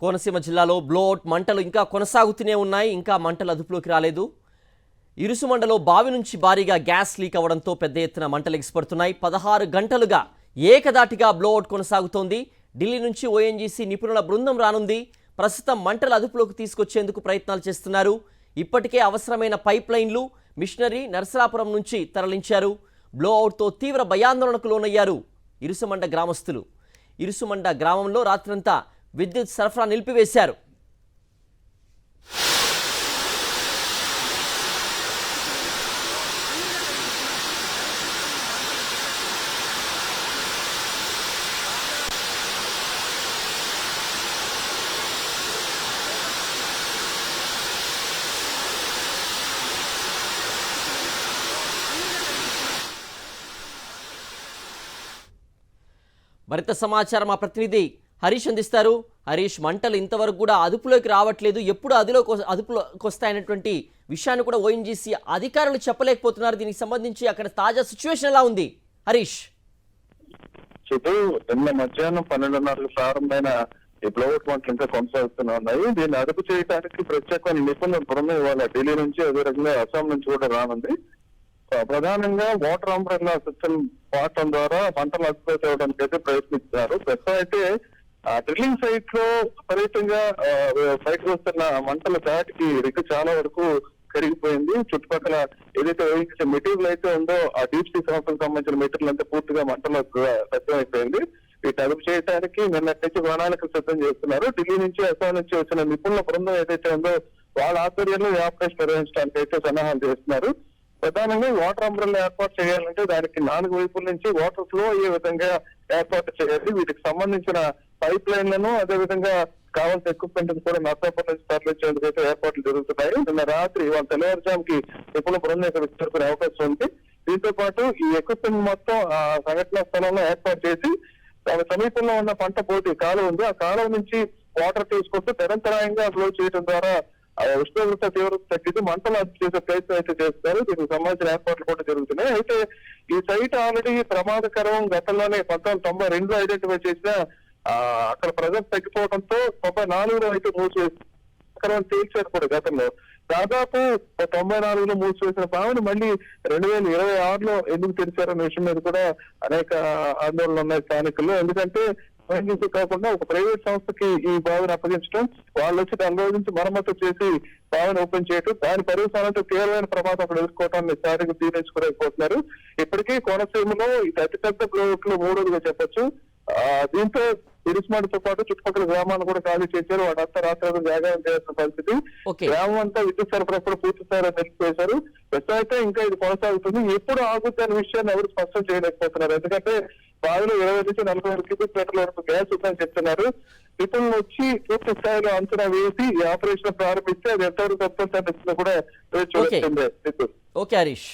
కోనసీమ జిల్లాలో బ్లోఅవుట్ మంటలు ఇంకా కొనసాగుతూనే ఉన్నాయి. ఇంకా మంటలు అదుపులోకి రాలేదు. ఇరుసుమండలో బావి నుంచి భారీగా గ్యాస్ లీక్ అవడంతో పెద్ద ఎత్తున మంటలు ఎగిసిపడుతున్నాయి. 16 గంటలుగా ఏకదాటిగా బ్లోఅవుట్ కొనసాగుతోంది. ఢిల్లీ నుంచి ఓఎన్జీసీ నిపుణుల బృందం రానుంది. ప్రస్తుతం మంటలు అదుపులోకి తీసుకొచ్చేందుకు ప్రయత్నాలు చేస్తున్నారు. ఇప్పటికే అవసరమైన పైప్ లైన్లు, మిషనరీ నరసరాపురం నుంచి తరలించారు. బ్లోఅవుట్తో తీవ్ర భయాందోళనకు లోనయ్యారు ఇరుసుమండ గ్రామస్తులు. ఇరుసుమండ గ్రామంలో రాత్రంతా విద్యుత్ సరఫరా నిలిపివేశారు. మరింత సమాచారం మా ప్రతినిధి హరీష్ అందిస్తారు. హరీష్, మంటలు ఇంతవరకు కూడా అదుపులోకి రావట్లేదు. ఎప్పుడు అదుపులోకి వస్తాయనేటువంటి విషయాన్ని కూడా ఓఎన్జీసీ అధికారులు చెప్పలేకపోతున్నారు. దీనికి సంబంధించి అక్కడ తాజా సిచ్యువేషన్ ఎలా ఉంది హరీష్? నిన్న మధ్యాహ్నం 12:30 ప్రారంభమైన ఈ బ్లోఅవుట్ మంటలు ఇంకా కొనసాగుతూనే ఉన్నాయి. దీన్ని అదుపు చేయడానికి ప్రత్యేకమైన నిపుణుల బృందం ఇవాళ ఢిల్లీ నుంచి, అదే రకంగా అస్సాం నుంచి కూడా రానుంది. ప్రధానంగా వాటర్ అంబ్రెల్లా సిస్టమ్ వాడటం ద్వారా మంటలు అదుపులో చేయడానికి అయితే ప్రయత్నిస్తున్నారు. ప్రస్తుతం అయితే డ్రిల్లింగ్ సైట్ లో విపరీతంగా బయటకు వస్తున్న మంటల దాటికి రిగ్గు చాలా వరకు కరిగిపోయింది. చుట్టుపక్కల ఏదైతే వేయించే మెటీరియల్ అయితే ఉందో ఆ డీప్ సీ సంస్థకు సంబంధించిన మెటీరియల్ అంతా పూర్తిగా మంటలో అయిపోయింది. వీటి అదుపు చేయడానికి నిన్నటి నుంచి ప్రణాళికలు సిద్ధం చేస్తున్నారు. ఢిల్లీ నుంచి, అస్సాం నుంచి వచ్చిన నిపుణుల బృందం ఏదైతే ఉందో వాళ్ళ ఆధ్వర్యంలో ఈ ఆపరేషన్ నిర్వహించడానికి అయితే సన్నాహాలు చేస్తున్నారు. ప్రధానంగా వాటర్ అంబ్రెల్లా ఏర్పాటు చేయాలంటే దానికి 4 వైపుల నుంచి వాటర్ ఫ్లో అయ్యే విధంగా ఏర్పాటు చేయాలి. వీటికి సంబంధించిన పైప్ లైన్లను, అదేవిధంగా కావాల్సిన ఎక్విప్మెంట్ కూడా నర్సాపురం నుంచి తరలించేందుకు అయితే ఏర్పాట్లు జరుగుతున్నాయి. నిన్న రాత్రి వాళ్ళ తెల్లవారుజాముకి నిపుణుల బృందం ఇక్కడ చేరుకునే అవకాశం ఉంది. దీంతో పాటు ఈ ఎక్విప్మెంట్ మొత్తం ఆ సంఘటన స్థలంలో ఏర్పాటు చేసి దాని సమీపంలో ఉన్న పంట పోటీ కాలువ ఉంది. ఆ కాలువ నుంచి వాటర్ తీసుకొస్తూ నిరంతరాయంగా ఫ్లో చేయడం ద్వారా ఉష్ణోగ్రత తీవ్రత తగ్గింది మంటలు అదుపు చేసే ప్రయత్నం అయితే చేస్తున్నారు. దీనికి సంబంధించిన ఏర్పాట్లు కూడా జరుగుతున్నాయి. అయితే ఈ సైట్ ఆల్రెడీ ప్రమాదకరం గతంలోనే 1992లో ఐడెంటిఫై చేసిన అక్కడ ప్రజలు తగ్గిపోవడంతో 94లో అయితే మూసివేసి తేల్చారు కూడా. గతంలో దాదాపు 94లో మూసివేసిన బావిని మళ్ళీ 2026లో ఎందుకు తెరిచారన్న విషయం మీద కూడా అనేక ఆందోళనలు ఉన్నాయి స్థానికుల్లో. ఎందుకంటే కాకుండా ఒక ప్రైవేట్ సంస్థకి ఈ బావిని అప్పగించడం, వాళ్ళు వచ్చి దాని రోజు నుంచి మరమ్మతు చేసి బావిని ఓపెన్ చేయడం, దాని పరిసరాలతో తీవ్రమైన ప్రమాదం అక్కడ ఎదుర్కోవటాన్ని స్థానికులు తీర్చుకోలేకపోతున్నారు. ఇప్పటికీ కోనసీమలో ఇది అతిపెద్ద బ్లోఅవుట్ లో 3వదిగా చెప్పొచ్చు. దీంతో ఇరుసుమండతో పాటు చుట్టుపక్కల గ్రామాలను కూడా ఖాళీ చేశారు. వాడంతా రాత్రి జాగ్రత్త చేయాల్సిన పరిస్థితి. గ్రామం అంతా విద్యుత్ సరఫరా కూడా పూర్తి స్థాయిలో నిలిపివేశారు. ప్రస్తుతం అయితే ఇంకా ఇది కొనసాగుతుంది. ఎప్పుడు ఆగుద్ది అనే విషయాన్ని ఎవరు స్పష్టం చేయలేకపోతున్నారు. ఎందుకంటే బావిలో 20 నుంచి 40 క్యూబిక్ మీటర్ల వరకు గ్యాస్ ఉందని చెప్తున్నారు. నిపుణులు వచ్చి పూర్తి స్థాయిలో అంచనా వేసి ఈ ఆపరేషన్ ప్రారంభిస్తే అది ఎంతవరకు వస్తుందో కూడా చూడాల్సిందే. ఓకే హరీష్.